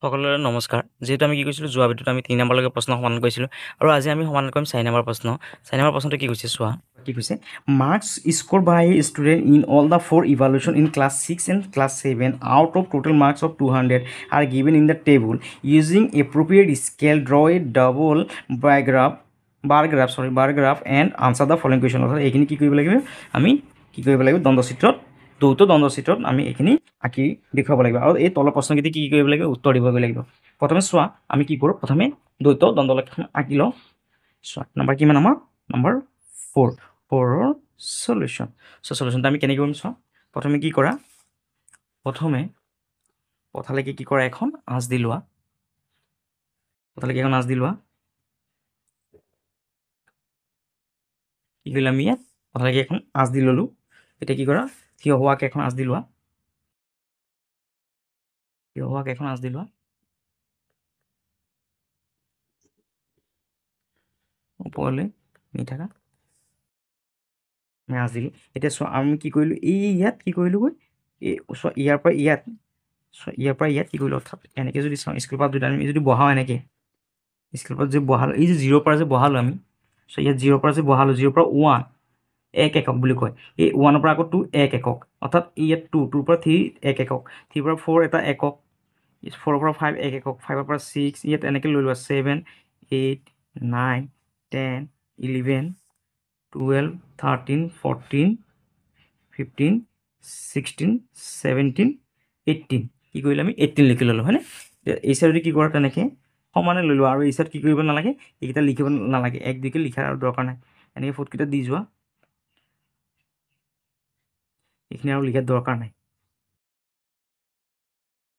সকলোৰে নমস্কাৰ। যেহেতু আমি কি কৈছিলোঁ যোৱা ভিডিঅ'ত আমি 3 নম্বৰলৈকে প্ৰশ্ন সমাধান কৰিছিলোঁ আৰু আজি আমি সমাধান কৰিম 4 নম্বৰ প্ৰশ্ন। 4 নম্বৰ প্ৰশ্নটো কি কৈছে চোৱা। কি কৈছে? Marks score by student in all the 4 evaluation in class 6 and class 7 out of total marks of 200 are given in the table using appropriate scale. Draw a double bar graph and answer the following question. অৰ্থাৎ এইখিনি কি কৰিব লাগিব? আমি কি কৰিব লাগিব? দ্বন্দ্বচিত্ৰত দ্বৈত দ্বন্দ্বচিত্ৰত আমি এইখিনি আঁকি দেখুৱাব লাগিব আৰু এই তলৰ প্ৰশ্নকেইটি কি কৰিব লাগিব? উত্তৰ দিবগৈ লাগিব। প্ৰথমে চোৱা আমি কি কৰোঁ? প্ৰথমে দ্বৈত দ্বন্দ্বৰেখাখন আঁকি লওঁ। চোৱা নম্বৰ কিমান আমাৰ? নম্বৰ 4। 4ৰ সলিউশ্যন। সলিউশ্যনটো আমি কেনেকৈ কৰিম চোৱা। প্ৰথমে কি কৰা? প্ৰথমে পথালৈকে কি কৰা? এখন আঁচ দি লোৱা। পথালৈকে এখন আঁচ দি লোৱা। কি কৰিলোঁ আমি ইয়াত? পথালৈকে এখন আঁচ দি ল'লোঁ। এতিয়া কি কৰা? থিয় হোৱাকৈ এখন আঁচ দি লোৱা। থিয় হোৱাকৈ এখন আঁচ দি লোৱা। ওপৰলৈ নি থাকা। আমি আঁচ দিলোঁ। এতিয়া চোৱা আমি কি কৰিলোঁ? এই ইয়াত কি কৰিলোঁগৈ? এই চোৱা ইয়াৰ পৰা ইয়াত কি কৰিলোঁ? অৰ্থাৎ এনেকৈ যদি চাওঁ স্কেল পাত যদি আমি যদি বহাওঁ এনেকৈ স্কেল পাত যদি বহালোঁ, এই যে 0ৰ পৰা যে বহালোঁ আমি, চ' ইয়াত 0ৰ পৰা যে বহালোঁ, 0ৰ পৰা 1 1 একক বুলি কয়। এই 1ৰ পৰা আকৌ 2 1 একক, অৰ্থাৎ ইয়াত 2ৰ পৰা 3 1 একক, 3ৰ পৰা 4 এটা একক, 4ৰ পৰা 5 1 একক, 5ৰ পৰা 6, ইয়াত এনেকৈ লৈ লোৱা 7 8 9 10 11 12 13 14 15 16 17 18 কি কৰিলোঁ আমি? 18 লিখি ল'লোঁ হয়নে? এই চাইডে কি কৰা? তেনেকৈ সমানে লৈ লোৱা আৰু এই চাইড কি কৰিব নালাগে? এইকেইটা লিখিব নালাগে, 1 2কৈ লিখাৰ আৰু দৰকাৰ নাই। এনেকৈ ফুটকেইটা দি যোৱা। এইখিনি আৰু লিখাৰ দৰকাৰ নাই।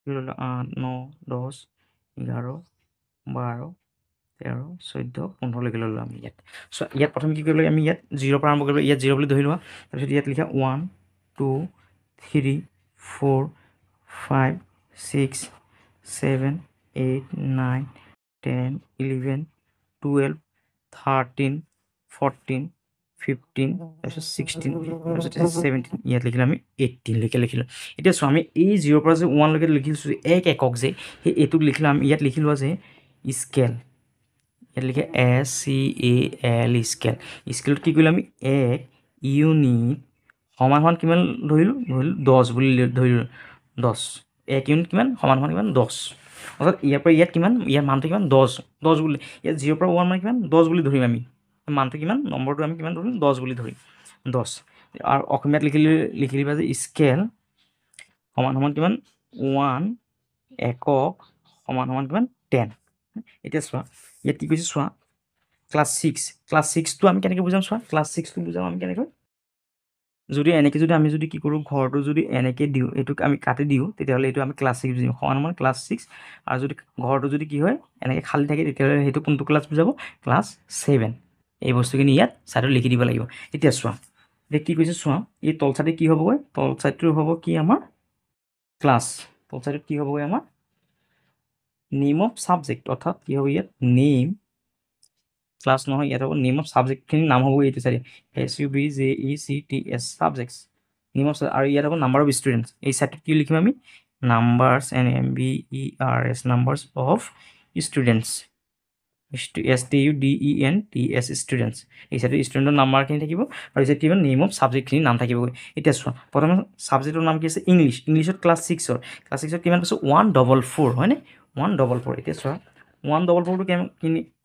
8 9 10 11 12 13 14 15 লিখি ল'লোঁ আমি ইয়াত। চ' ইয়াত প্ৰথমে কি কৰিব লাগে? আমি ইয়াত 0ৰ পৰা আৰম্ভ কৰিব লাগিব। ইয়াত 0 বুলি ধৰি লোৱা। তাৰপিছত ইয়াত লিখা 1 2 3 4 5 6 7 8 9 10 11 12 13 14 15 তাৰপিছত 16 তাৰপিছত 17 ইয়াত লিখিলোঁ আমি 18 লিখিলোঁ। এতিয়া চোৱা আমি এই 0ৰ পৰা যে 1 লৈকে লিখিছোঁ 1 একক যে, সেই এইটোক লিখিলোঁ আমি ইয়াত লিখি লোৱা যে স্কেল। ইয়াত লিখে SCAL স্কেল। স্কেলত কি কৰিলোঁ আমি? 1 ইউনিট সমান কিমান ধৰিলোঁ? 10 বুলি ধৰিলোঁ। 10 1 ইউনিট কিমান? সমান কিমান? 10। অৰ্থাৎ ইয়াৰ পৰা ইয়াত কিমান? ইয়াৰ মানটো কিমান? 10 বুলি। ইয়াত 0ৰ পৰা 1 মানে কিমান? 10 বুলি ধৰিম আমি। মানটো কিমান? নম্বৰটো আমি কিমান ধৰিম? 10 বুলি ধৰিম। 10 আৰু অসমীয়াত লিখি দিবা যে স্কেল সমান কিমান? 1 একক সমান কিমান? 10। এতিয়া চোৱা ইয়াত কি কৈছে চোৱা। ক্লাছ 6টো আমি কেনেকৈ বুজাম চোৱা। ক্লাছ 6টো বুজাম আমি কেনেকৈ? যদি এনেকৈ যদি আমি কি কৰোঁ? ঘৰটো যদি এনেকৈ দিওঁ, এইটোক আমি কাটি দিওঁ, তেতিয়াহ'লে এইটো আমি ক্লাছ 6 বুজিম। সমান ক্লাছ 6 আৰু যদি ঘৰটো যদি কি হয় এনেকৈ খালী থাকে, তেতিয়াহ'লে সেইটো কোনটো ক্লাছ বুজাব? ক্লাছ 7। এই বস্তুখিনি ইয়াত ছাইডত লিখি দিব লাগিব। এতিয়া চোৱা এতিয়া কি কৈছে চোৱা। এই তল ছাইডে কি হ'বগৈ? তল ছাইডটো হ'ব কি আমাৰ? ক্লাছ। তল ছাইডত কি হ'বগৈ আমাৰ? নেম অফ ছাবজেক্ট, অৰ্থাৎ কি হ'ব ইয়াত? নেম ক্লাছ নহয়, ইয়াত হ'ব নেম অফ ছাবজেক্টখিনিৰ নাম হ'ব এইটো চাইডে SUBJECTS ছাবজেক্টছ নেম অফ। আৰু ইয়াত হ'ব নাম্বাৰ অফ ষ্টুডেণ্টছ। এই চাইডত কি লিখিম আমি? Numbers NMBERS numbers of students STUDENTS students. এই চাইডে ষ্টুডেণ্টৰ নাম্বাৰখিনি থাকিব আৰু এই চাইড কি হ'ব? নেম অফ ছাবজেক্টখিনিৰ নাম থাকিবগৈ। এতিয়া চোৱা প্ৰথমে ছাবজেক্টৰ নাম কি আছে? ইংলিছত ক্লাছ 6ৰ কিমান পাইছোঁ? 144 হয়নে? 144। এতিয়া চোৱা 144টো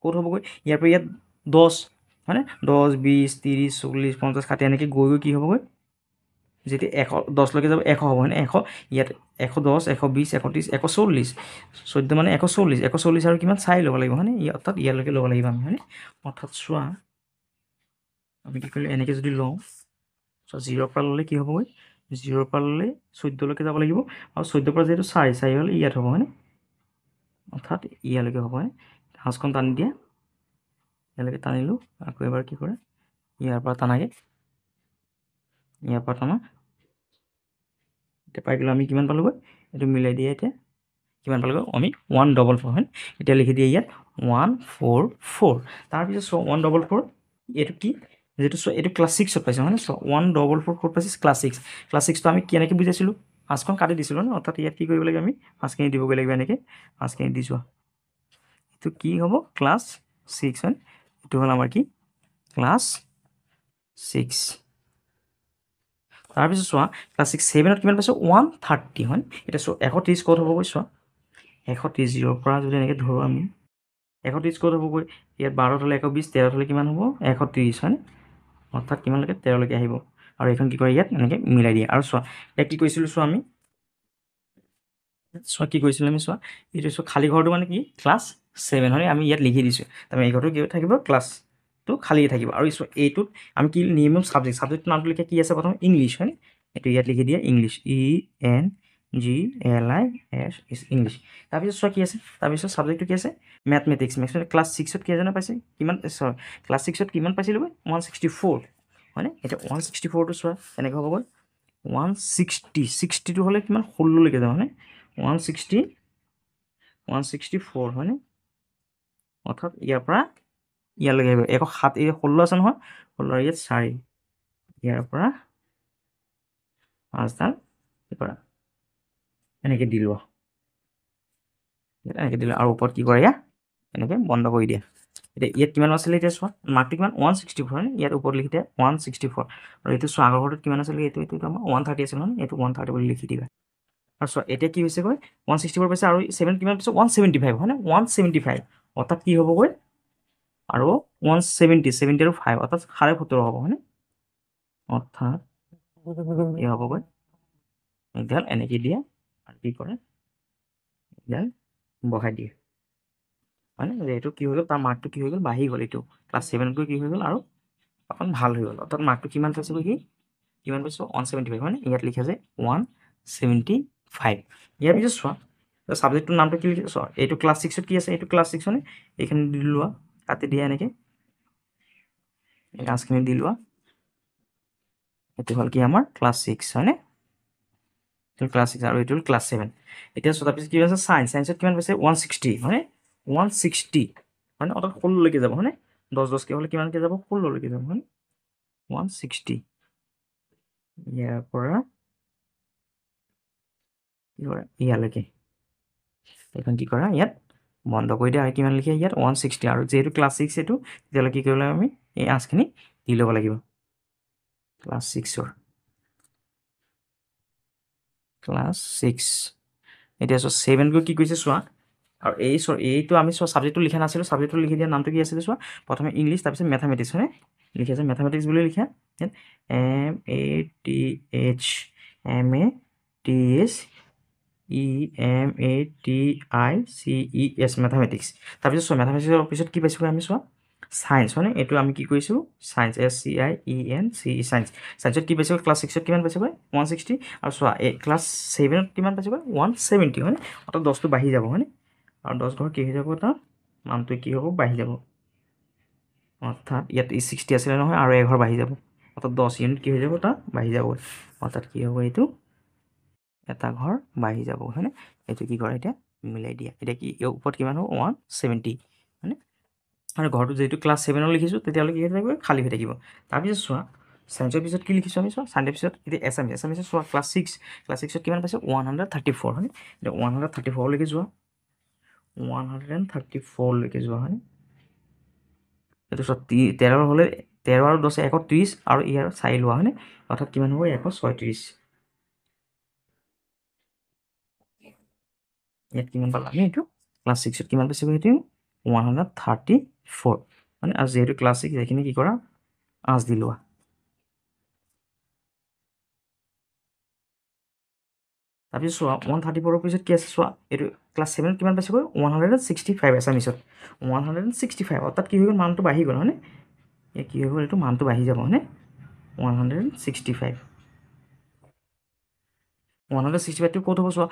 ক'ত হ'বগৈ? ইয়াৰ পৰা ইয়াত 10 হয়নে? 10 20 30 40 50 60 এনেকৈ গৈ কি হ'বগৈ? যেতিয়া 10লৈকে যাব 100 হ'ব হয়নে? 100 ইয়াত 110 120 130 140 14 মানে 140 140 আৰু কিমান? 4 ল'ব লাগিব হয়নে? অৰ্থাৎ ইয়ালৈকে ল'ব লাগিব আমি হয়নে? অৰ্থাৎ চোৱা আমি কি কৰিলোঁ? এনেকৈ যদি লওঁ, চোৱা 0ৰ পৰা ল'লে কি হ'বগৈ? 0ৰ পৰা ল'লে 14লৈকে যাব লাগিব আৰু 14ৰ পৰা যিহেতু 4 হ'লে ইয়াত হ'ব হয়নে? অৰ্থাৎ ইয়ালৈকে হ'ব হয়নে? সাঁচখন টানি দিয়া। ইয়ালৈকে টানিলোঁ। আকৌ এবাৰ কি কৰে? ইয়াৰ পৰা টানাগৈ, ইয়াৰ পৰা টানা। এতিয়া পাই গ'লোঁ আমি কিমান পালোঁগৈ? এইটো মিলাই দিয়ে এতিয়া কিমান পালোঁগৈ? আমি 144 হয়। এতিয়া লিখি দিয়ে ইয়াত 144। তাৰপিছত চোৱা 144 এইটো কি? যিহেতু চোৱা এইটো ক্লাছ 6ত পাইছোঁ হয়নে? চোৱা 144 ক'ত পাইছে? ক্লাছ 6। ক্লাছ 6টো আমি কেনেকৈ বুজাইছিলোঁ? 5খন কাটি দিছিলোঁ ন, অৰ্থাৎ ইয়াত কি কৰিব লাগিব আমি 5খিনি দিবগৈ লাগিব এনেকৈ 5খিনি দি যোৱা। এইটো কি হ'ব ক্লাছ 6 হয়। এইটো হ'ল আমাৰ কি ক্লাছ 6। তাৰপিছত চোৱা ক্লাছ 6 7ত কিমান পাইছোঁ 130 হয়। এতিয়া চোৱা 130 ক'ত হ'বগৈ চোৱা 130 0ৰ পৰা যদি এনেকৈ ধৰোঁ আমি 130 ক'ত হ'বগৈ ইয়াত 12 হ'লে 120 13 হ'লে কিমান হ'ব 130 হয়নে, অৰ্থাৎ কিমানলৈকে 13লৈকে আহিব। আৰু এইখন কি কৰে ইয়াত এনেকৈ মিলাই দিয়ে। আৰু চোৱা ইয়াত কি কৰিছিলোঁ চোৱা আমি কি কৰিছিলোঁ আমি চোৱা এইটো চোৱা খালী ঘৰটো মানে কি ক্লাছ 7 হয়, আমি ইয়াত লিখি দিছোঁ। তাৰমানে এই ঘৰটো কি থাকিব ক্লাছটো খালীয়ে থাকিব। আৰু চোৱা এইটোত আমি কি নিয়ম ছাবজেক্টৰ নামটো লিখা কি আছে প্ৰথম ইংলিছ হয়নে, এইটো ইয়াত লিখি দিয়ে ইংলিছ ENGLISH ইংলিছ। তাৰপিছত চোৱা কি আছে তাৰপিছত ছাবজেক্টটো কি আছে মেথমেটিক্স। ক্লাছ 6ত কেইজনে পাইছে কিমান ক্লাছ 6ত কিমান পাইছিলোঁ 164 হয়নে। এতিয়া 164টো চোৱা এনেকৈ হ'বগৈ 160 হ'লে কিমান 16লৈকে যাওঁ হয়নে, 164 হয়নে, অৰ্থাৎ ইয়াৰ পৰা ইয়ালৈকে আহিব 107 এই 16 আছে নহয় 16 ইয়াত 4 ইয়াৰ পৰা 5ডাল কি কৰা এনেকৈ দি লোৱা, এনেকৈ দিলোঁ। আৰু ওপৰত কি কৰে ইয়াত এনেকৈ বন্ধ কৰি দিয়া। এতিয়া ইয়াত কিমান আছিলে এতিয়া চোৱা মাৰ্কটো কিমান 164 হয়নে, ইয়াত ওপৰত লিখি দিয়া 164। আৰু এইটো চোৱা আগৰ ঘৰটোত কিমান আছিলে এইটো আমাৰ 130 আছিল নহয়, এইটো 130 বুলি লিখি দিবা। আৰু চোৱা এতিয়া কি হৈছেগৈ 164 পাইছে আৰু 7 কিমান পাইছে 175 হয়নে, 175 অৰ্থাৎ কি হ'বগৈ আৰু 170 আৰু 5 অৰ্থাৎ 75 হ'ব হয়নে, অৰ্থাৎ কি হ'বগৈ এইডাল এনেকৈ দিয়ে আৰু কি কৰে এইডাল বহাই দিয়ে হয়নে। এইটো কি হৈ গ'ল তাৰ মাৰ্কটো কি হৈ গ'ল বাঢ়ি গ'ল, এইটো ক্লাছ 7তকৈ কি হৈ গ'ল আৰু অকণ ভাল হৈ গ'ল। অৰ্থাৎ মাৰ্কটো কিমান পাইছেগৈ সি কিমান পাইছোঁ 175 হয়নে, ইয়াত লিখা আছে 175। ইয়াৰ পিছত চোৱা ছাবজেক্টটোৰ নামটো কি লিখিছে চোৱা এইটো ক্লাছ 6ত কি আছে এইটো ক্লাছ 6 হয়নে, এইখিনি দি লোৱা কাটি দিয়া এনেকৈ এই কাজখিনি দি লোৱা। এইটো হ'ল কি আমাৰ ক্লাছ 6 হয়নে, এইটো ক্লাছ 6 আৰু এইটো হ'ল ক্লাছ 7। এতিয়া চোৱা তাৰপিছত কি আছে ছায়েন্সত কিমান পাইছে 160 হয়নে, 160 হয়নে, অৰ্থাৎ 16লৈকে যাব হয়নে, 10কৈ হ'লে কিমানকৈ যাব 16লৈকে যাব হয়নে, 160 ইয়াৰ পৰা কি কৰে ইয়ালৈকে এইখন কি কৰা ইয়াত বন্ধ কৰি দিয়া। আৰু কিমান লিখে ইয়াত 160 আৰু যিহেতু ক্লাছ 6 এইটো তেতিয়াহ'লে কি কৰিব লাগিব আমি এই 8খিনি দি ল'ব লাগিব ক্লাছ 6ৰ ক্লাছ 6। এতিয়া চোৱা 7কৈ কি কৰিছে চোৱা আৰু এইটো আমি চোৱা ছাবজেক্টটো লিখা নাছিলোঁ, ছাবজেক্টটো লিখি দিয়া নামটো কি আছিলে চোৱা প্ৰথমে ইংলিছ তাৰপিছত মেথামেটিক্স হয়নে, লিখি আছে মেথামেটিক্স বুলি লিখা ইয়াত MEATHMATHEMATICS মেথামেটিক্স। তাৰপিছত চোৱা মেথামেটিক্সৰ পিছত কি পাইছোঁ আমি চোৱা ছায়েন্স হয়নে, এইটো আমি কি কৰিছোঁ ছায়েন্স SCIENCE ছায়েন্স। ছায়েন্সত কি পাইছোঁ ক্লাছ 6ত কিমান পাইছেগৈ 160 আৰু চোৱা এই ক্লাছ 7ত কিমান পাইছেগৈ 170 হয়নে, অৰ্থাৎ 10টো বাঢ়ি যাব হয়নে, আৰু 10 ঘৰ কি হৈ যাব তাৰ মানটো কি হ'ব বাঢ়ি যাব, অৰ্থাৎ ইয়াত 60 আছিলে নহয় আৰু এঘৰ বাঢ়ি যাব, অৰ্থাৎ 10 ইউনিট কি হৈ যাব তাৰ বাঢ়ি যাব, অৰ্থাৎ কি হ'ব এইটো এটা ঘৰ বাঢ়ি যাব হয়নে। এইটো কি কৰে এতিয়া মিলাই দিয়া। এতিয়া কি ওপৰত কিমান হ'ব 170 হয়নে, আৰু ঘৰটো যিহেতু ক্লাছ 7ত লিখিছোঁ তেতিয়াহ'লে কি হৈ থাকিব খালী হৈ থাকিব। তাৰপিছত চোৱা ছায়েন্সৰ পিছত কি লিখিছোঁ আমি চোৱা ছায়েন্সৰ পিছত এতিয়া এছামিছত চোৱা ক্লাছ 6ত কিমান পাইছোঁ 134 হয়নে। এতিয়া 134লৈকে যোৱা 134লৈকে যোৱা হয়নে, এইটো চোৱা 13 হ'লে 13 আৰু 10 130 আৰু ইয়াৰ 4 লোৱা হয়নে, অৰ্থাৎ কিমান হ'ব 136। ইয়াত কিমান পালোঁ আমি এইটো ক্লাছ 6ত কিমান পাইছোঁ সেইটো 134 মানে, আৰু যিহেতু ক্লাছ 6 এইখিনি কি কৰা 8 দি লোৱা। তাৰপিছত চোৱা 134ৰ পিছত কি আছে চোৱা এইটো ক্লাছ 7ত কিমান পাইছেগৈ 165 এছামিছত 165 অৰ্থাৎ কি হৈ গ'ল মানটো বাঢ়ি গ'ল হয়নে, কি হৈ গ'ল এইটো মানটো বাঢ়ি যাব হয়নে 165। 165টো ক'ত হ'ব চোৱা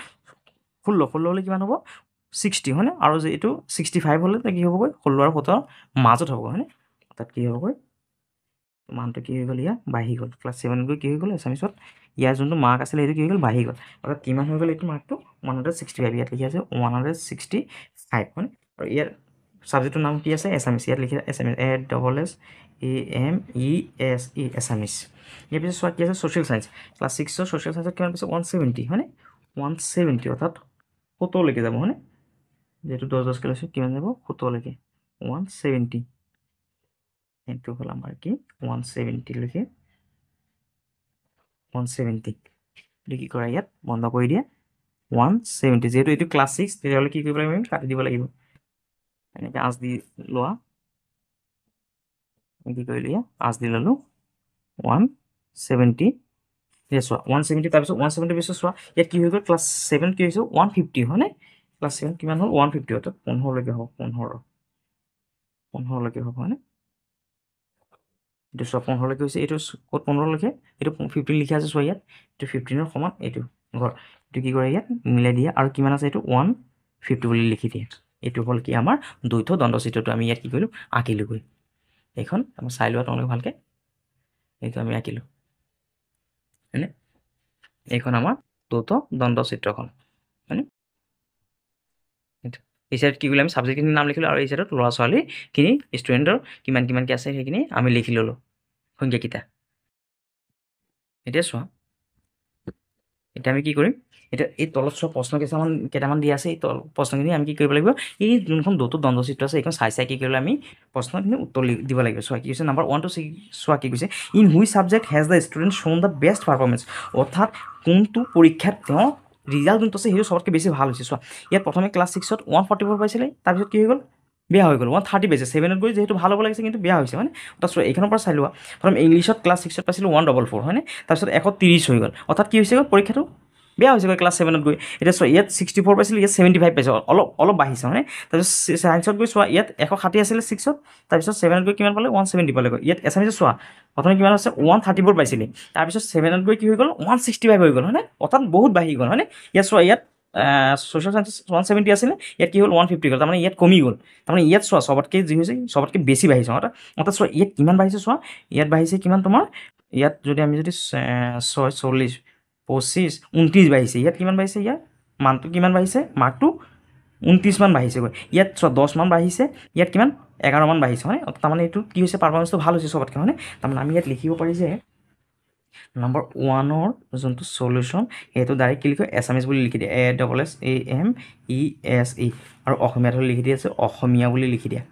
16 হ'লে কিমান হ'ব 60 হয়নে, আৰু যে এইটো 65 হ'লে কি হ'বগৈ 16 আৰু 17 মাজত হ'ব হয়নে, অৰ্থাৎ কি হ'বগৈ মানটো কি হৈ গ'ল ইয়াত বাঢ়ি গ'ল। ক্লাছ 7 কি হৈ গ'ল এছামিছত ইয়াৰ যোনটো মাৰ্ক আছিলে সেইটো কি হৈ গ'ল বাঢ়ি গ'ল, অৰ্থাৎ কিমান হৈ গ'ল এইটো মাৰ্কটো 165 ইয়াত লিখি আছে 165 হয়নে। আৰু ইয়াৰ ছাবজেক্টটোৰ নাম কি আছে এছামিছ, ইয়াত লিখি আছে এছামিছ AMESE এছামিজ। ইয়াৰ পিছত চোৱা কি আছে ছ'চিয়েল চায়েন্স ক্লাছ 6ৰ ছ'চিয়েল চায়েন্সত কিমান পাইছে 170 হয়নে 170 অৰ্থাৎ 70লৈকে যাব হয়নে যেহেতু 10 লৈছোঁ কিমান যাব 70লৈকে 170 এইটো হ'ল আমাৰ কি 170লৈকে 170 এইটো কি কৰা ইয়াত বন্ধ কৰি দিয়া 170 যেহেতু এইটো ক্লাছ 6 তেতিয়াহ'লে কি কৰিব লাগিব আমি কাটি দিব লাগিব এনেকৈ 8 দি লোৱা কি কৰিলোঁ ইয়াত 8 দি ল'লোঁ 170 চোৱা 170 তাৰপিছত 170 পিছত চোৱা ইয়াত কি হৈ গ'ল ক্লাছ 7 কি হৈছে 150 হয়নে ক্লাছ 7 কিমান হ'ল 150 অৰ্থাৎ 15লৈকে হ'ব 15লৈকে হ'ব হয়নে এইটো চোৱা 15লৈকে হৈছে এইটো ক'ত 15লৈকে এইটো 15 লিখা আছে চোৱা ইয়াত এইটো 15ৰ সমান এইটো ঘৰ এইটো কি কৰে ইয়াত মিলাই দিয়া আৰু কিমান আছে এইটো 150 বুলি লিখি দিয়ে এইটো হ'ল কি আমাৰ দ্বৈত দণ্ডচিত্ৰটো আমি ইয়াত কি কৰিলোঁ আঁকিলোগৈ এইখন আমি চাই লোৱা তোমালোকে ভালকৈ এইটো আমি আঁকিলোঁ হয়নে এইখন আমাৰ দ্বৈত দণ্ডচিত্ৰখন হয়নে এই চাইডত কি কৰিলোঁ আমি ছাবজেক্টখিনিৰ নাম লিখিলোঁ আৰু এই চাইডত ল'ৰা ছোৱালীখিনি ষ্টুডেণ্টৰ কিমানকৈ আছে সেইখিনি আমি লিখি ল'লোঁ সংখ্যাকেইটা এতিয়া চোৱা এতিয়া আমি কি কৰিম এতিয়া এই তলত চোৱা প্ৰশ্ন কেইটামান দিয়া আছে এই প্ৰশ্নখিনি আমি কি কৰিব লাগিব এই যোনখন দ্বৈত দণ্ডচিত্ৰ আছে এইখন চাই কি কৰিলে আমি প্ৰশ্নখিনি উত্তৰ দিব লাগিব চোৱা কি কৈছে নাম্বাৰ 1 to 6 চোৱা কি কৈছে in which subject has the student shown the best performance অৰ্থাৎ কোনটো পৰীক্ষাত তেওঁ ৰিজাল্ট যোনটো আছে সেইটো চবতকৈ বেছি ভাল হৈছে চোৱা ইয়াত প্ৰথমে ক্লাছ 6ত 144 পাইছিলে তাৰপিছত কি হৈ গ'ল বেয়া হৈ গ'ল 130 পাইছে 7ত গৈ যিহেতু ভাল হ'ব লাগিছে কিন্তু বেয়া হৈছে মানে অৰ্থাৎ চোৱা এইখনৰ পৰা চাই লোৱা প্ৰথম ইংলিছত ক্লাছ 6ত পাইছিলোঁ 144 হয়নে তাৰপিছত 130 হৈ গ'ল অৰ্থাৎ কি হৈছে পৰীক্ষাটো বেয়া হৈছে ক্লাছ 7ত গৈ এতিয়া চোৱা ইয়াত 64 পাইছিলে ইয়াত 75 পাইছে অলপ বাঢ়িছে হয়নে তাৰপিছত ছায়েন্সত গৈ চোৱা ইয়াত 160 আছিলে 6ত তাৰপিছত 7ত গৈ কিমান পালে 170 পালেগৈ ইয়াত এছামিছত চোৱা প্ৰথমে কিমান আছে 134 পাইছিলে তাৰপিছত 7ত গৈ কি হৈ গ'ল 165 হৈ গ'ল হয়নে অৰ্থাৎ বহুত বাঢ়ি গ'ল হয়নে ইয়াত চোৱা ইয়াত ছ'চিয়েল চায়েন্স 170 আছিলে ইয়াত কি হ'ল 150 গ'ল তাৰমানে ইয়াত কমি গ'ল তাৰমানে ইয়াত চোৱা চবতকৈ যি হৈছে চবতকৈ বেছি বাঢ়িছে অৰ্থাৎ চোৱা ইয়াত কিমান বাঢ়িছে চোৱা ইয়াত বাঢ়িছে কিমান তোমাৰ ইয়াত যদি আমি যদি 40 25 29 বাঢ়িছে ইয়াত কিমান বাঢ়িছে ইয়াত মানটো কিমান বাঢ়িছে মাৰ্কটো 29 মান বাঢ়িছেগৈ ইয়াত চোৱা 10 মান বাঢ়িছে ইয়াত কিমান 11 মান বাঢ়িছে হয়নে তাৰমানে এইটো কি হৈছে পাৰফৰ্মেঞ্চটো ভাল হৈছে চবতকৈ হয়নে তাৰমানে আমি ইয়াত লিখিব পাৰি যে নম্বৰ 1ৰ যোনটো চলিউশ্যন সেইটো ডাইৰেক্ট কি লিখে এছামিজ বুলি লিখি দিয়ে ASSAMESE আৰু অসমীয়াত হ'লে লিখি দিয়া আছে অসমীয়া বুলি লিখি দিয়া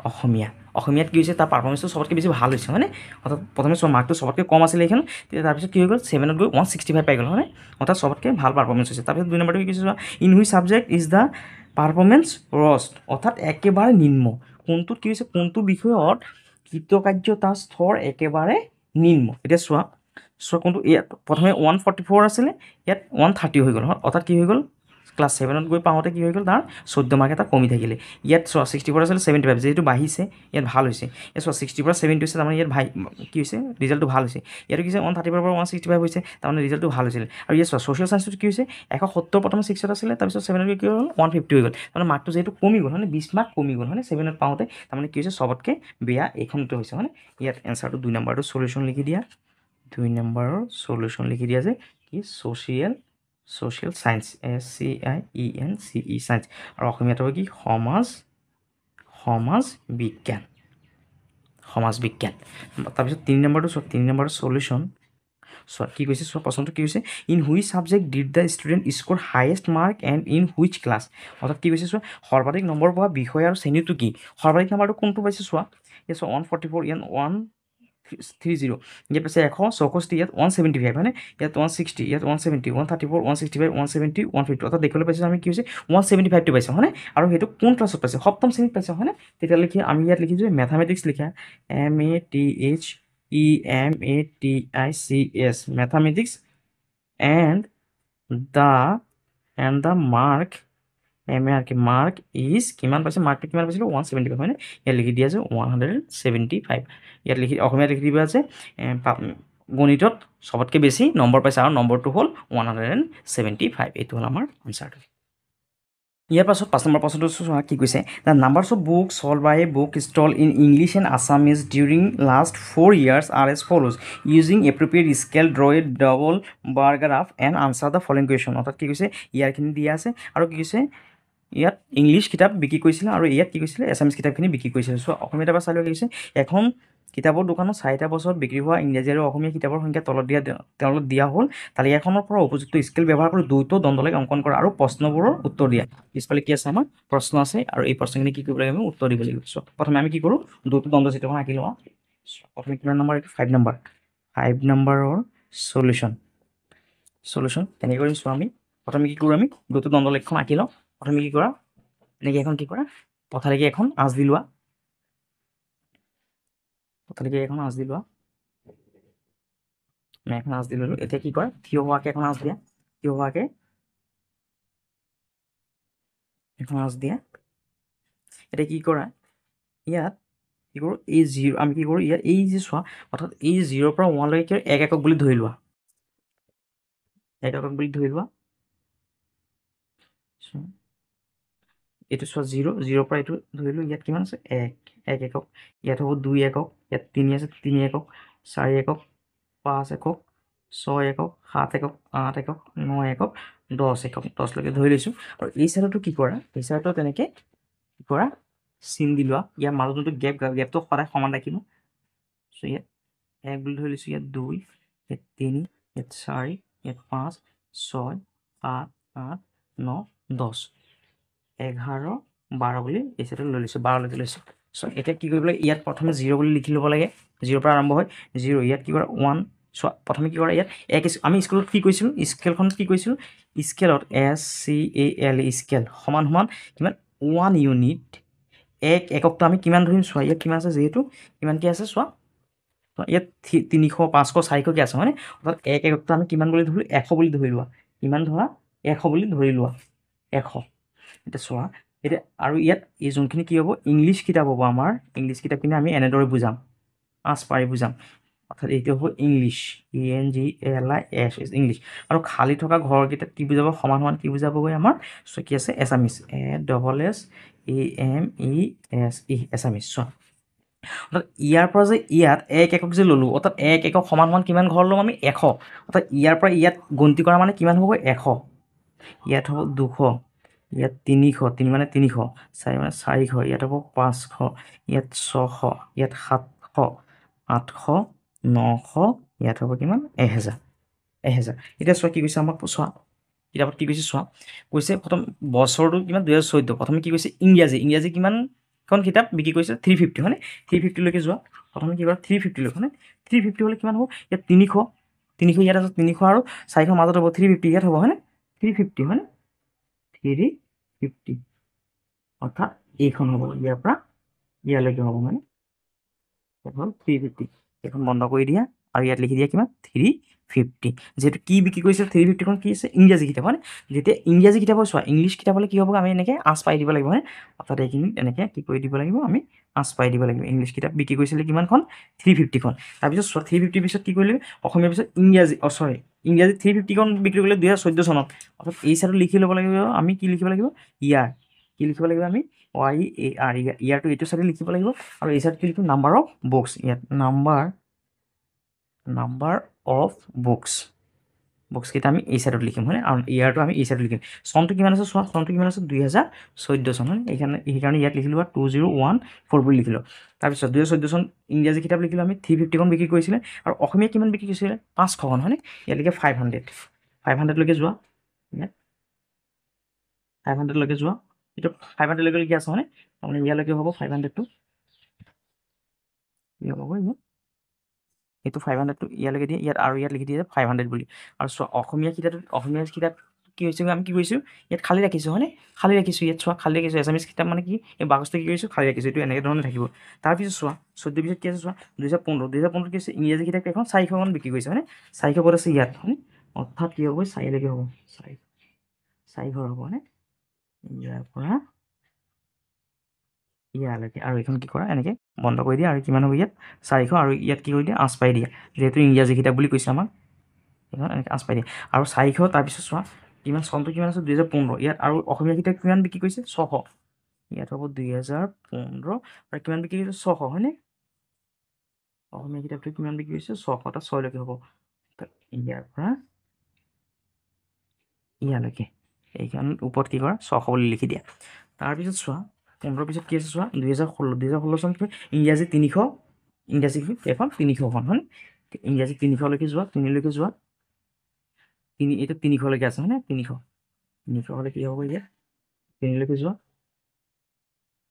অসমীয়াত কি হৈছে তাৰ পাৰফৰ্মেঞ্চটো চবতকৈ বেছি ভাল হৈছে হয়নে অৰ্থাৎ প্ৰথমে চোৱা মাৰ্কটো চবতকৈ কম আছিলে এইখন তেতিয়া তাৰপিছত কি হৈ গ'ল 7ত গৈ 165 পাই গ'ল হয়নে অৰ্থাৎ চবতকৈ ভাল পাৰফৰ্মেঞ্চ হৈছে তাৰপিছত 2 নম্বৰটো কি কৈছে চোৱা in which subject is the performance roast অৰ্থাৎ একেবাৰে নিম্ন কোনটোত কি হৈছে কোনটো বিষয়ত কৃতকাৰ্যতা স্তৰ একেবাৰে নিম্ন এতিয়া চোৱা কোনটো ইয়াত প্ৰথমে 144 আছিলে ইয়াত 130 হৈ গ'ল অৰ্থাৎ কি হৈ গ'ল ক্লাছ 7ত গৈ পাওঁতে কি হৈ গ'ল তাৰ 14 মাৰ্ক এটা কমি থাকিলে ইয়াত চোৱা 64 আছিলে 75 যিহেতু বাঢ়িছে ইয়াত ভাল হৈছে ইয়াত চোৱা 60 পৰা 70 হৈছে তাৰমানে ইয়াত কি হৈছে ৰিজাল্টটো ভাল হৈছে ইয়াতো কি হৈছে 130 পৰা 165 হৈছে তাৰমানে ৰিজাল্টটো ভাল হৈছিলে আৰু ইয়াত চোৱা ছ'চিয়েল চায়েন্সত কি হৈছে 170 প্ৰথমে 6ত আছিলে তাৰপিছত 7ত কি হ'ল 150 হৈ গ'ল তাৰমানে মাৰ্কটো যিহেতু কমি গ'ল হয়নে 20 মাৰ্ক কমি গ'ল হয়নে 7ত পাওঁতে তাৰমানে কি হৈছে চবতকৈ বেয়া এইখনটো হৈছে হয়নে ইয়াত এনচাৰটো 2 নম্বৰটো চলিউশ্যন লিখি দিয়া 2 নম্বৰৰ চলিউশ্যন লিখি দিয়া যে কি ছ'চিয়েল চায়েন্স SCIENCE চায়েন্স আৰু অসমীয়াত হ'ব কি সমাজ বিজ্ঞান তাৰপিছত 3 নম্বৰটো চোৱা 3 নম্বৰৰ চলিউশ্যন চোৱা কি কৈছে চোৱা প্ৰশ্নটো কি হৈছে in which subject did the student score highest mark and in which class অৰ্থাৎ কি কৈছে চোৱা সৰ্বাধিক নম্বৰ পোৱা বিষয় আৰু শ্ৰেণীটো কি সৰ্বাধিক নম্বৰটো কোনটো পাইছে চোৱা এই চোৱা 144 ইয়াত 130 ইয়াত পাইছে 164 ইয়াত 175 হয়নে ইয়াত 160 ইয়াত 170 134 165 170 150 অৰ্থাৎ দেখিবলৈ পাইছোঁ আমি কি হৈছে 175টো পাইছোঁ হয়নে আৰু সেইটো কোন ক্লাছত পাইছে সপ্তম শ্ৰেণীত পাইছে হয়নে তেতিয়াহ'লে কি আমি ইয়াত লিখিছোঁ মেথামেটিক্স লিখা MATHEMATICS mathematics and the mark is কিমান পাইছে মাৰ্কটো কিমান পাইছিলোঁ 175 হয়নে ইয়াত লিখি দিয়া আছে 175 ইয়াত অসমীয়াত লিখি দিব আছে গণিতত চবতকৈ বেছি নম্বৰ পাইছে আৰু নম্বৰটো হ'ল 175 এইটো হ'ল আমাৰ আনচাৰটো ইয়াৰ পাছত 5 নম্বৰ প্ৰশ্নটো চোৱা কি কৈছে the numbers of book sold by a book stall in English and Assamese during last 4 years are as follows using appropriate scale draw a double bar graph and answer the following question অৰ্থাৎ কি কৈছে ইয়াৰখিনি দিয়া আছে আৰু কি কৈছে ইয়াত English কিতাপ বিক্ৰী কৰিছিলে আৰু ইয়াত কি কৈছিলে এছামিজ কিতাপখিনি বিক্ৰী কৰিছিলে চ' অসমীয়াত এবাৰ চাই লোৱা কি কৈছে এখন কিতাপৰ দোকানত 4টা বছৰত বিক্ৰী হোৱা ইংৰাজী আৰু অসমীয়া কিতাপৰ সংখ্যা তলত দিয়া হ'ল তালিকাখনৰ পৰা উপযুক্ত স্কেল ব্যৱহাৰ কৰি দুয়োটা দণ্ডলেখ অংকন কৰা আৰু প্ৰশ্নবোৰৰ উত্তৰ দিয়া। পিছফালে কি আছে আমাৰ প্ৰশ্ন আছে আৰু এই প্ৰশ্নখিনি কি কৰিব লাগিব আমি উত্তৰ দিব লাগিব। প্ৰথমে আমি কি কৰোঁ দুয়োটা দণ্ডচিত্ৰখন আঁকি লওঁ। প্ৰথমে কিমান নম্বৰ এইটো 5 নম্বৰ 5 নম্বৰৰ সলিউশ্যন তেনেকৈ কৰিম। চোৱা আমি প্ৰথমে কি কৰোঁ আমি দুয়োটা দণ্ডলেখখন আঁকি লওঁ। প্ৰথমে কি কৰা এনেকৈ এখন কি কৰা পথালিকে এখন আঁচ দি লোৱা। পথালিকে এখন আঁচ দি লোৱা। আমি এখন আঁচ দি ল'লোঁ। এতিয়া কি কৰা থিয় হোৱাকৈ এখন আঁচ দিয়া। থিয় হোৱাকৈ এখন আঁচ দিয়া। এতিয়া কি কৰা ইয়াত কি কৰোঁ এই জিৰ' আমি কি কৰোঁ ইয়াত এই যে চোৱা অৰ্থাৎ এই 0ৰ পৰা 1লৈকে 1 একক বুলি ধৰি লোৱা। 1 একক বুলি ধৰি লোৱা। এইটো চোৱা 0ৰ পৰা এইটো ধৰিলোঁ ইয়াত কিমান আছে 1 একক। ইয়াত হ'ব 2 একক। ইয়াত 3 আছে 3 একক 4 একক 5 একক 6 একক 7 একক 8 একক 9 একক 10 একক 10লৈকে ধৰি লৈছোঁ। আৰু এই চাইডতো কি কৰা এই চাইডতো তেনেকৈ কি কৰা চিন দি লোৱা। ইয়াৰ মাজত যোনটো গেপটো সদায় সমান ৰাখিব। চ' ইয়াত 1 বুলি ধৰি লৈছোঁ। ইয়াত 2 ইয়াত 3 ইয়াত 4 ইয়াত 5 6 7 8 9 10 11 12 বুলি এই চাইডত লৈ লৈছোঁ 12লৈকে লৈছোঁ। চ' এতিয়া কি কৰিব লাগে ইয়াত প্ৰথমে 0 বুলি লিখি ল'ব লাগে। 0ৰ পৰা আৰম্ভ হয় 0 ইয়াত কি কৰা 1 চোৱা প্ৰথমে কি কৰা ইয়াত আমি স্কুলত কি কৈছিলোঁ স্কেলখনত কি কৈছিলোঁ স্কেলত SCAL স্কেল সমান কিমান 1 ইউনিট 1 এককটো আমি কিমান ধৰিম চোৱা ইয়াত কিমান আছে যিহেতু কিমানকৈ আছে চোৱা ইয়াত 300 500 400কৈ আছে হয়নে। অৰ্থাৎ 1 এককটো আমি কিমান বুলি ধৰিলোঁ 100 বুলি ধৰি লোৱা। কিমান ধৰা 100 বুলি ধৰি লোৱা 100। এতিয়া চোৱা এতিয়া আৰু ইয়াত এই যোনখিনি কি হ'ব ইংলিছ কিতাপ হ'ব আমাৰ ইংলিছ কিতাপখিনি আমি এনেদৰে বুজাম আঁচ পাৰি বুজাম। অৰ্থাৎ এইটো হ'ব ইংলিছ ENGLISH ইংলিছ। আৰু খালী থকা ঘৰকেইটাত কি বুজাব সমান কি বুজাবগৈ আমাৰ চ' কি আছে এছামিছ ASSAMESE এছামিছ। চোৱা অৰ্থাৎ ইয়াৰ পৰা যে ইয়াত 1 একক যে ল'লোঁ অৰ্থাৎ 1 একক সমান কিমান ঘৰ ল'ম আমি 100। অৰ্থাৎ ইয়াৰ পৰা ইয়াত গন্তি কৰা মানে কিমান হ'ব 100। ইয়াত হ'ব 200 ইয়াত 300 3 মানে 300 4 মানে 400 ইয়াত হ'ব 500 ইয়াত 600 ইয়াত 700 800 900 ইয়াত হ'ব কিমান 1000। এতিয়া চোৱা কি কৈছে আমাক চোৱা কিতাপত কি কৈছে চোৱা কৈছে প্ৰথম বছৰটো কিমান 2014। প্ৰথমে কি কৈছে ইংৰাজী কিমানখন কিতাপ বিক্ৰী কৰিছে 350 হয়নে। 350লৈকে যোৱা প্ৰথমে কি কৰা 350 হয়নে। 350 হ'লে কিমান হ'ব ইয়াত 300 ইয়াত আছে 300 আৰু 400 মাজত হ'ব 350 ইয়াত হ'ব হয়নে 350 হয়নে 350 অৰ্থাৎ এইখন হ'ব ইয়াৰ পৰা ইয়ালৈকে হ'ব মানে ইয়াত হ'ল 350। এইখন বন্ধ কৰি দিয়া আৰু ইয়াত লিখি দিয়া কিমান 350। যিহেতু কি বিক্ৰী কৰিছে 350খন কি আছে ইংৰাজী কিতাপ হয়নে। যেতিয়া ইংৰাজী কিতাপৰ চোৱা ইংলিছ কিতাপ হ'লে কি হ'ব আমি এনেকৈ আঁচ পাই দিব লাগিব হয়নে। অৰ্থাৎ এইখিনি এনেকৈ কি কৰি দিব লাগিব আমি আঁচ পাই দিব লাগিব। ইংলিছ কিতাপ বিক্ৰী কৰিছিলে কিমানখন 350খন। তাৰপিছত চোৱা 350 পিছত কি কৰিলে অসমীয়াৰ পিছত ইংৰাজী 350খন বিক্ৰী কৰিলে 2014 চনত। অৰ্থাৎ এই চাইডত লিখি ল'ব লাগিব আমি কি লিখিব লাগিব ইয়াৰ কি লিখিব লাগিব আমি YAR ইয়াৰটো এইটো চাইডে লিখিব লাগিব। আৰু এই চাইড কি লিখিম নাম্বাৰ অফ বুকছ ইয়াত নাম্বাৰ অফ বুকছকেইটা আমি এই চাইডত লিখিম হয়নে। আৰু ইয়াৰটো আমি এই চাইডত লিখিম। চনটো কিমান আছে চোৱা চনটো কিমান আছে 2014 চন হয়নে। সেইকাৰণে ইয়াত লিখিলোঁ 2014 বুলি লিখিলোঁ। তাৰপিছত 2014 চন ইংৰাজী কিতাপ লিখিলোঁ আমি 350খন বিক্ৰী কৰিছিলে। আৰু অসমীয়া কিমান বিক্ৰী কৰিছিলে 500খন হয়নে। ইয়াত লিখে 500লৈকে যোৱা ইয়াত 500লৈকে যোৱা এইটো 500লৈকে লিখি আছে হয়নে। তাৰমানে ইয়ালৈকে হ'ব 500টো কি হ'ব এইটো 500টো ইয়ালৈকে দিয়ে ইয়াত আৰু ইয়াত লিখি দিয়ে 500 বুলি। আৰু চোৱা অসমীয়া কিতাপ কি হৈছে আমি কি কৰিছোঁ ইয়াত খালী ৰাখিছোঁ হয়নে খালী ৰাখিছোঁ ইয়াত চোৱা খালী ৰাখিছোঁ। এছামিছ কিতাপ মানে কি এই বাকচটো কি কৰিছোঁ খালী ৰাখিছোঁ। এইটো এনেকৈ ধৰণে থাকিব। তাৰপিছত চোৱা 14 পিছত কি আছে চোৱা 2015 কি আছে ইংৰাজী কিতাপ এখন 400খন বিক্ৰী কৰিছে হয়নে। 400 ক'ত আছে ইয়াত হয়নে। অৰ্থাৎ কি হ'ব 4লৈকে হ'ব 4 হ'ব হয়নে ইয়াৰ পৰা ইয়ালৈকে। আৰু এইখন কি কৰা এনেকৈ বন্ধ কৰি দিয়া আৰু কিমান হ'ব ইয়াত 400 আৰু ইয়াত কি কৰি দিয়া আঁচ পাই দিয়া যিহেতু ইংৰাজী কিতাপ বুলি কৈছে আমাক এইখন এনেকৈ আঁচ পাই দিয়া। আৰু 400 তাৰপিছত চোৱা কিমান চনটো কিমান আছে 2015 ইয়াত আৰু অসমীয়া কিতাপ কিমান বিক্ৰী কৰিছে 600 ইয়াত হ'ব 2015 আৰু কিমান বিক্ৰী কৰিছে 600 হয়নে। অসমীয়া কিতাপটো কিমান বিক্ৰী কৰিছে 600 তাত 6লৈকে হ'ব ইয়াৰ পৰা ইয়ালৈকে। এইখন ওপৰত কি কৰা 600 বুলি লিখি দিয়া। তাৰপিছত চোৱা 15 পিছত কি আছে চোৱা 2016 চন ইংৰাজী 300 ইংৰাজী কেইখন 300খন হয়নে ইংৰাজী 300লৈকে যোৱা 3লৈকে যোৱা 3 এইটো 300লৈকে আছে হয়নে 300 হ'লে কি হ'ব এতিয়া 3লৈকে যোৱা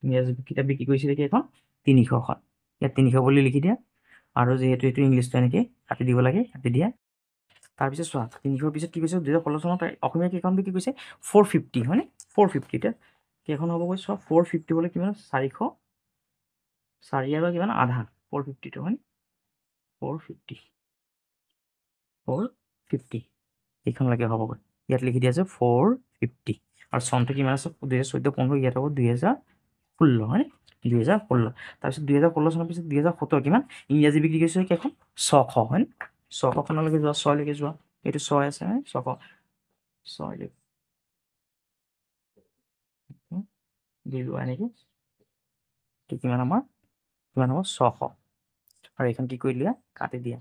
ইংৰাজী কিতাপ বিক্ৰী কৰিছিলে কেইখন 300খন ইয়াত 300 বুলি লিখি দিয়া আৰু যিহেতু এইটো ইংলিছটো এনেকৈ কাটি দিব লাগে কাটি দিয়া তাৰপিছত চোৱা 300ৰ পিছত কি কৈছে 2016 চনত অসমীয়া কেইখন বিক্ৰী কৰিছে 450 হয়নে 450 এতিয়া কেইখন হ'ব গৈ চোৱা 450 হ'লে কিমান 400 4 আৰু কিমান আধা 450টো হয়নে 450 এইখনলৈকে হ'ব গৈ ইয়াত লিখি দিয়া আছে 450 আৰু চনটো কিমান আছে 2014-15 ইয়াত হ'ব 2016 হয়নে 2016 তাৰপিছত 2016 চনৰ পিছত 2017 কিমান ইংৰাজী বিক্ৰী কৰিছে কেইখন 600 হয়নে 600খনলৈকে যোৱা 6লৈকে যোৱা এইটো 6 আছে 600 দি লোৱা এনেকৈ কিমান আমাৰ কিমান হ'ব 600 আৰু এইখন কি কৰি দিয়া কাটি দিয়া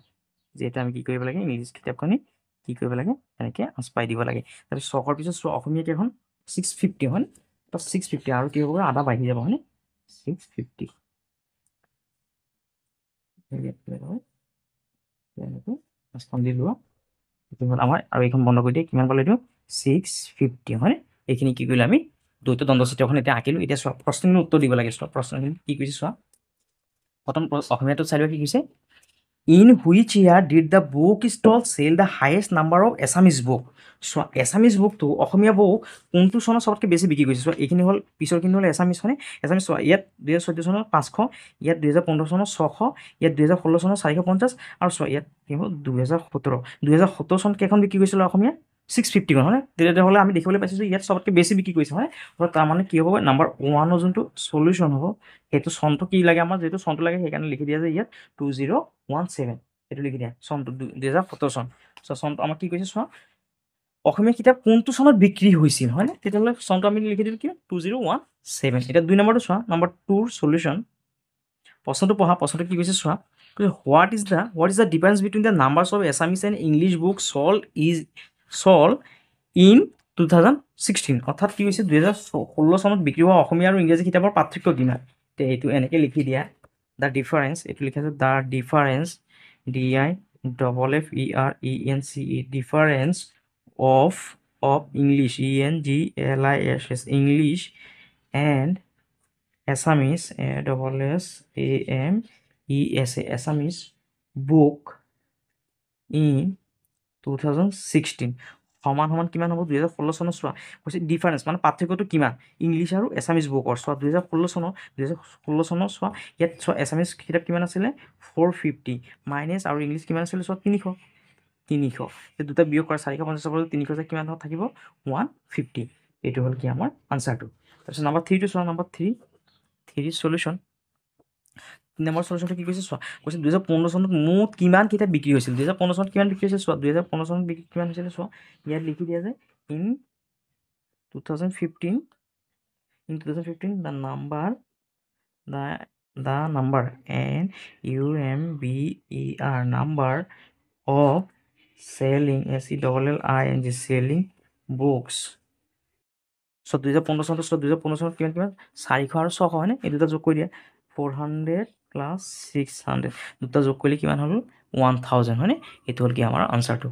যিহেতু আমি কি কৰিব লাগে ইংলিছ কিতাপখনি কি কৰিব লাগে এনেকৈ আঁচপাই দিব লাগে তাৰপিছত 600ৰ পিছত অসমীয়া কেইখন 650 হয়নে তো 650 আৰু কি হ'ব আধা বাঢ়ি যাব হয়নে 650 দি লোৱা আমাৰ আৰু এইখন বন্ধ কৰি দিয়ে কিমান পালে এইটো 650 হয়নে এইখিনি কি কৰিলোঁ আমি দ্বৈত দ্বন্দ্বচিত্ৰখন এতিয়া আঁকিলোঁ এতিয়া চোৱা প্ৰশ্নখিনি উত্তৰ দিব লাগে চোৱা প্ৰশ্নখিনি কি কৈছে চোৱা প্ৰথম অসমীয়াটো চাই লোৱা কি কৈছে in which year did the book stall sell the highest number of Assamese book চোৱা এছামিজ বুকটো অসমীয়া বুক কোনটো চনত চবতকৈ বেছি বিক্ৰী কৰিছে চোৱা এইখিনি হ'ল পিছৰখিনি হ'ল এছামিজ হয়নে এছামিজ চোৱা ইয়াত 2014 চনত 500 ইয়াত 2015 চনত 600 ইয়াত 2016 চনত 450 আৰু চোৱা ইয়াত কি হ'ল 2017 চনত কেইখন বিক্ৰী কৰিছিলে অসমীয়া 650খন হয়নে তেতিয়াহ'লে আমি দেখিবলৈ পাইছোঁ যে ইয়াত চবতকৈ বেছি বিক্ৰী কৰিছে হয় তাৰমানে কি হ'ব নাম্বাৰ 1ৰ যোনটো চলিউশ্যন হ'ব সেইটো চনটো কি লাগে আমাৰ যিহেতু চনটো লাগে সেইকাৰণে লিখি দিয়া যে ইয়াত 2017 এইটো লিখি দিয়া চনটো 2017 চন চনটো আমাৰ কি কৈছে চোৱা অসমীয়া কিতাপ কোনটো চনত বিক্ৰী হৈছিল হয়নে তেতিয়াহ'লে চনটো আমি লিখি দিলোঁ কি 2017 এতিয়া 2 নম্বৰটো চোৱা নম্বৰ 2ৰ চলিউশ্যন প্ৰশ্নটো পঢ়া প্ৰশ্নটো কি কৈছে চোৱা what is the difference between the numbers of Assamese and English book sold in 2016 অৰ্থাৎ কি হৈছে 2016 চনত বিক্ৰী হোৱা অসমীয়া আৰু ইংৰাজী কিতাপৰ পাৰ্থক্য কিমান তে এইটো এনেকৈ লিখি দিয়া দ্য ডিফাৰেঞ্চ এইটো লিখা আছে the difference DIFFERENCE difference of English ENGLISH English and Assamese ASSAMESA Assamese book in 2016 সমান কিমান হ'ব 2016 চনত চোৱা কৈছে ডিফাৰেঞ্চ মানে পাৰ্থক্যটো কিমান ইংলিছ আৰু এছামিজ বুকৰ চোৱা 2016 চনত চোৱা ইয়াত চোৱা এছামিজ কিতাপ কিমান আছিলে 450 মাইনাছ আৰু ইংলিছ কিমান আছিলে চোৱা 300 এই দুটা বিয়োগ কৰা 450 পৰা 300 যে কিমান থাকিব 150 এইটো হ'ল কি আমাৰ আনচাৰটো তাৰপিছত নম্বৰ 3টো চোৱা নম্বৰ 3 চলিউশ্যন নম্বৰ চলিউশ্যনটো কি কৈছে চোৱা কৈছে 2015 চনত মুঠ কিমান কিতাপ বিক্ৰী হৈছিল 2015 চনত কিমান বিক্ৰী হৈছিল চোৱা 2015 চনত বিক্ৰী কিমান হৈছিলে চোৱা ইয়াত লিখি দিয়া যে in 2015 the number number of selling selling books So 2015 চনত 2015 চনত কিমান 400 আৰু 600 হয়নে এই দুটা যোগ কৰি দিয়া 400 + 600 দুটা যোগ কৰিলে কিমান হ'ল 1000 হয়নে এইটো হ'ল কি আমাৰ আনচাৰটো